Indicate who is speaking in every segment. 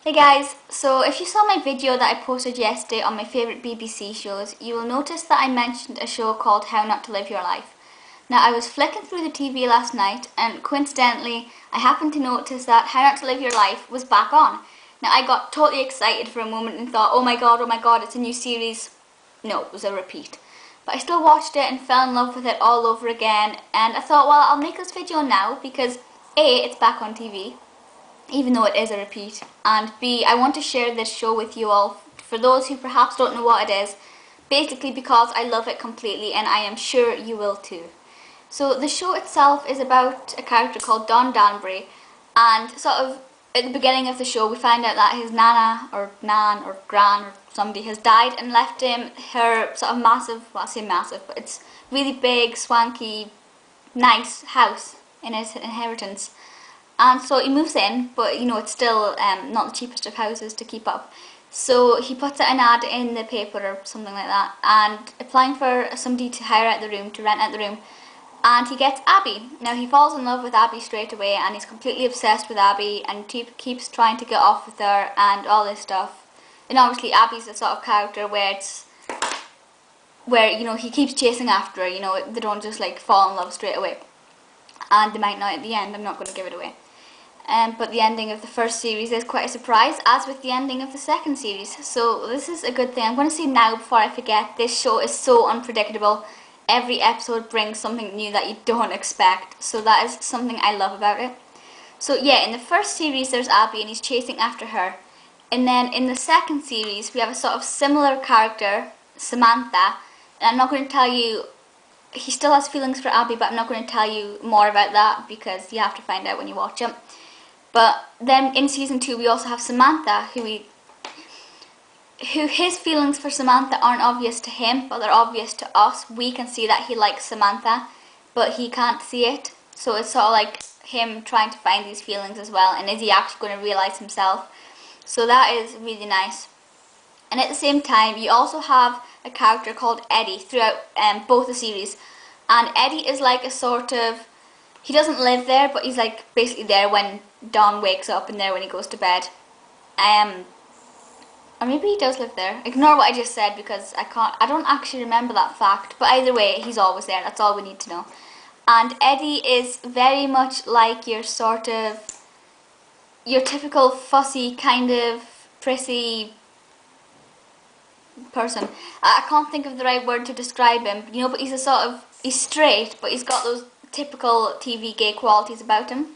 Speaker 1: Hey guys, so if you saw my video that I posted yesterday on my favourite BBC shows, you will notice that I mentioned a show called How Not to Live Your Life. Now I was flicking through the TV last night and coincidentally I happened to notice that How Not to Live Your Life was back on. Now I got totally excited for a moment and thought, oh my god, it's a new series. No, it was a repeat. But I still watched it and fell in love with it all over again, and I thought, well, I'll make this video now because A, it's back on TV, even though it is a repeat, and B, I want to share this show with you all, for those who perhaps don't know what it is, basically because I love it completely and I am sure you will too. So the show itself is about a character called Don Danbury, and sort of at the beginning of the show we find out that his nana or nan or gran or somebody has died and left him her sort of massive, well I say massive, but it's really big, swanky, nice house in his inheritance. And so he moves in, but you know it's still not the cheapest of houses to keep up. So he puts an ad in the paper or something like that, and applying for somebody to hire out the room, to rent out the room, and he gets Abby. Now he falls in love with Abby straight away, and he's completely obsessed with Abby, and keeps trying to get off with her and all this stuff. And obviously Abby's the sort of character where you know he keeps chasing after her. You know they don't just like fall in love straight away, and they might not at the end. I'm not going to give it away. But the ending of the first series is quite a surprise, as with the ending of the second series. So this is a good thing. I'm going to say now before I forget, this show is so unpredictable. Every episode brings something new that you don't expect. So that is something I love about it. So yeah, in the first series there's Abby and he's chasing after her. And then in the second series we have a sort of similar character, Samantha. And I'm not going to tell you, he still has feelings for Abby, but I'm not going to tell you more about that because you have to find out when you watch it. But then in season 2 we also have Samantha, who his feelings for Samantha aren't obvious to him, but they're obvious to us. We can see that he likes Samantha, but he can't see it. So it's sort of like him trying to find these feelings as well, and is he actually going to realise himself? So that is really nice. And at the same time you also have a character called Eddie throughout both the series, and Eddie is like a sort of, he doesn't live there, but he's like basically there when Don wakes up and there when he goes to bed. Or maybe he does live there. Ignore what I just said because I don't actually remember that fact. But either way, he's always there. That's all we need to know. And Eddie is very much like your typical fussy kind of prissy person. I can't think of the right word to describe him. You know, but he's straight, but he's got those typical TV gay qualities about him.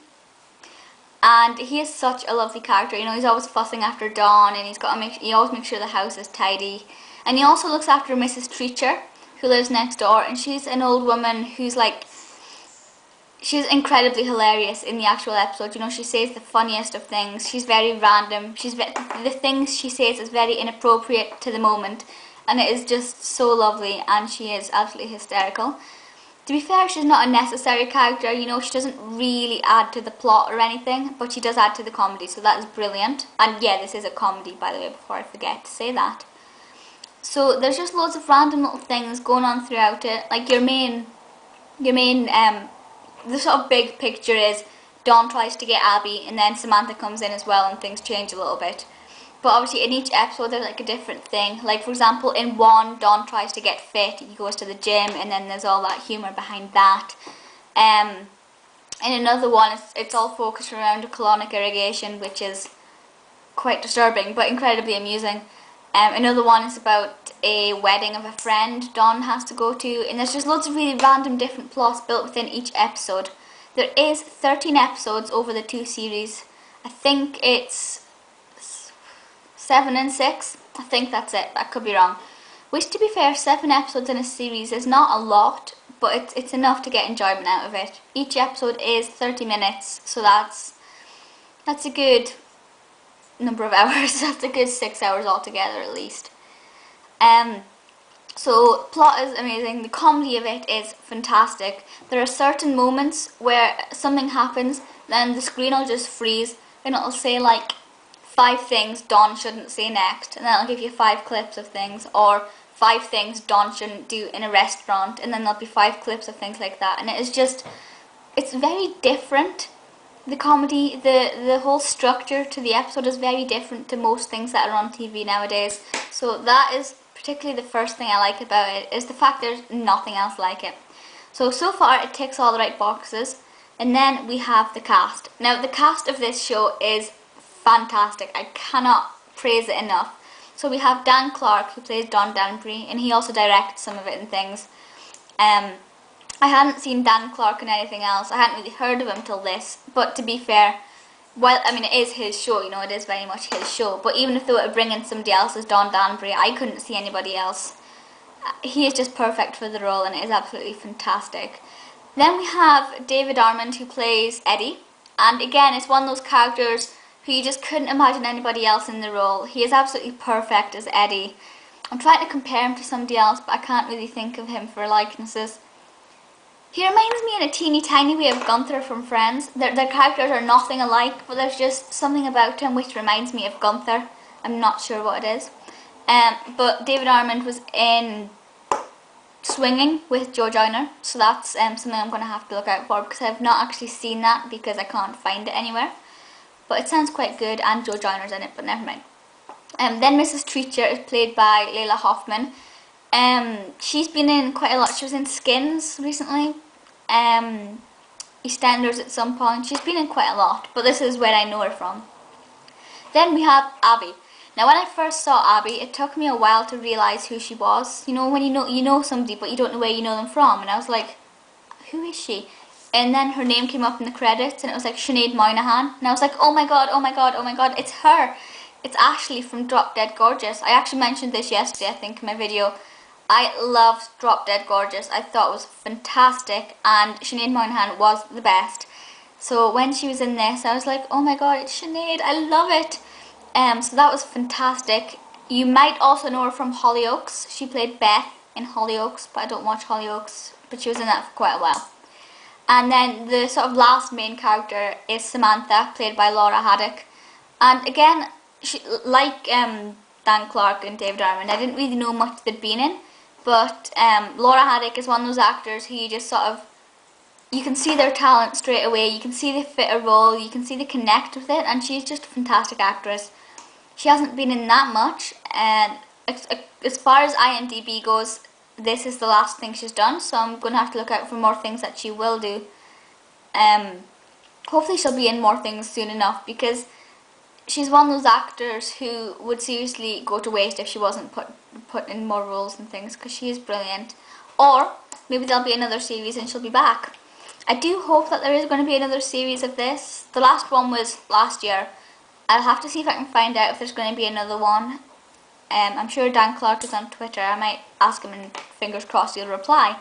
Speaker 1: And he is such a lovely character. You know, he's always fussing after Dawn, and he always makes sure the house is tidy. And he also looks after Mrs. Treacher, who lives next door, and she's an old woman who's like, she's incredibly hilarious in the actual episode. You know, she says the funniest of things. She's very random. The things she says is very inappropriate to the moment, and it is just so lovely, and she is absolutely hysterical. To be fair, she's not a necessary character, you know, she doesn't really add to the plot or anything, but she does add to the comedy, so that is brilliant. And yeah, this is a comedy, by the way, before I forget to say that. So there's just loads of random little things going on throughout it. Like the sort of big picture is Dawn tries to get Abby, and then Samantha comes in as well, and things change a little bit. But obviously in each episode there's like a different thing. Like for example in one, Don tries to get fit, he goes to the gym, and then there's all that humour behind that. In another one it's all focused around colonic irrigation, which is quite disturbing but incredibly amusing. Another one is about a wedding of a friend Don has to go to, and there's just loads of really random different plots built within each episode. There is 13 episodes over the two series. I think it's 7 and 6, I think that's it, I could be wrong. Which, to be fair, 7 episodes in a series is not a lot, but it's enough to get enjoyment out of it. Each episode is 30 minutes, so that's a good number of hours. That's a good 6 hours altogether at least. So plot is amazing, the comedy of it is fantastic. There are certain moments where something happens, then the screen will just freeze, and it'll say like 5 things Dawn shouldn't say next, and then it'll give you 5 clips of things, or 5 things Dawn shouldn't do in a restaurant, and then there'll be 5 clips of things like that. And it is just, it's very different, the comedy, the whole structure to the episode is very different to most things that are on TV nowadays. So that is particularly the first thing I like about it, is the fact there's nothing else like it. So far it ticks all the right boxes. And then we have the cast. Now the cast of this show is fantastic. I cannot praise it enough. So we have Dan Clark, who plays Don Danbury, and he also directs some of it and things. I hadn't seen Dan Clark in anything else. I hadn't really heard of him till this. But to be fair, well, I mean, it is his show, you know, it is very much his show. But even if they were to bring in somebody else as Don Danbury, I couldn't see anybody else. He is just perfect for the role, and it is absolutely fantastic. Then we have David Armand, who plays Eddie. And again, it's one of those characters who you just couldn't imagine anybody else in the role. He is absolutely perfect as Eddie. I'm trying to compare him to somebody else, but I can't really think of him for likenesses. He reminds me in a teeny tiny way of Gunther from Friends. Their characters are nothing alike, but there's just something about him which reminds me of Gunther. I'm not sure what it is. But David Armand was in Swinging with Joe Joyner, so that's something I'm going to have to look out for, because I've not actually seen that because I can't find it anywhere. But it sounds quite good, and Joe Joyner's in it, but never mind. Then Mrs. Treacher is played by Leila Hoffman. She's been in quite a lot. She was in Skins recently, EastEnders at some point. She's been in quite a lot, but this is where I know her from. Then we have Abby. Now when I first saw Abby, it took me a while to realise who she was. You know, when you know somebody but you don't know where you know them from, and I was like, who is she? And then her name came up in the credits and it was like Sinead Moynihan, and I was like, oh my god, oh my god, oh my god, it's her. It's Ashley from Drop Dead Gorgeous. I actually mentioned this yesterday, I think, in my video. I loved Drop Dead Gorgeous. I thought it was fantastic, and Sinead Moynihan was the best. So when she was in this, I was like, oh my god, it's Sinead, I love it. So that was fantastic. You might also know her from Hollyoaks. She played Beth in Hollyoaks, but I don't watch Hollyoaks, but she was in that for quite a while. And then the sort of last main character is Samantha, played by Laura Haddock. And again, she, like Dan Clark and David Armand, I didn't really know much they'd been in, but Laura Haddock is one of those actors who you just sort of, you can see their talent straight away, you can see they fit a role, you can see they connect with it, and she's just a fantastic actress. She hasn't been in that much, and as far as IMDb goes, this is the last thing she's done, so I'm going to have to look out for more things that she will do. Hopefully she'll be in more things soon enough, because she's one of those actors who would seriously go to waste if she wasn't put in more roles and things, because she is brilliant. Or maybe there'll be another series and she'll be back. I do hope that there is going to be another series of this. The last one was last year. I'll have to see if I can find out if there's going to be another one. I'm sure Dan Clark is on Twitter. I might ask him and fingers crossed he'll reply.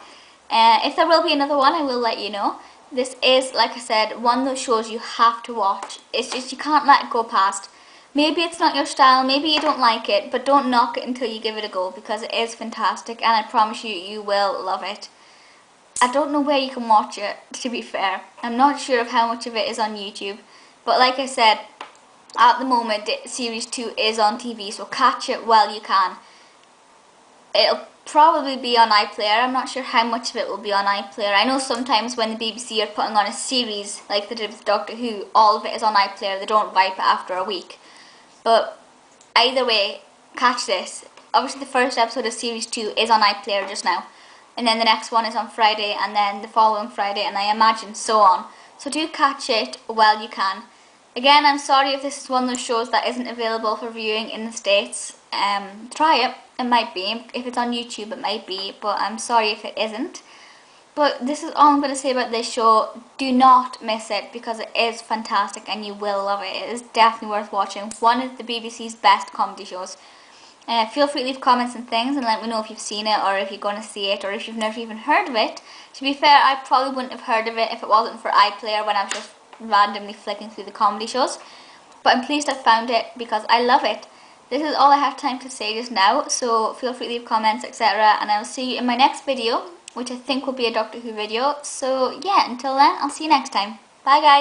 Speaker 1: If there will be another one, I will let you know. This is, like I said, one of those shows you have to watch. It's just, you can't let it go past. Maybe it's not your style, maybe you don't like it, but don't knock it until you give it a go, because it is fantastic, and I promise you, you will love it. I don't know where you can watch it, to be fair. I'm not sure of how much of it is on YouTube, but like I said, at the moment, Series 2 is on TV, so catch it while you can. It'll probably be on iPlayer. I'm not sure how much of it will be on iPlayer. I know sometimes when the BBC are putting on a series, like they did with Doctor Who, all of it is on iPlayer. They don't wipe it after a week. But either way, catch this. Obviously the first episode of Series 2 is on iPlayer just now. And then the next one is on Friday, and then the following Friday, and I imagine so on. So do catch it while you can. Again, I'm sorry if this is one of those shows that isn't available for viewing in the States. Try it. It might be. If it's on YouTube, it might be. But I'm sorry if it isn't. But this is all I'm going to say about this show. Do not miss it, because it is fantastic and you will love it. It is definitely worth watching. One of the BBC's best comedy shows. Feel free to leave comments and things and let me know if you've seen it, or if you're going to see it, or if you've never even heard of it. To be fair, I probably wouldn't have heard of it if it wasn't for iPlayer when I was just randomly flicking through the comedy shows. But I'm pleased I found it, because I love it. This is all I have time to say just now, so feel free to leave comments, etc. And I'll see you in my next video, which I think will be a Doctor Who video. So yeah, until then, I'll see you next time. Bye guys!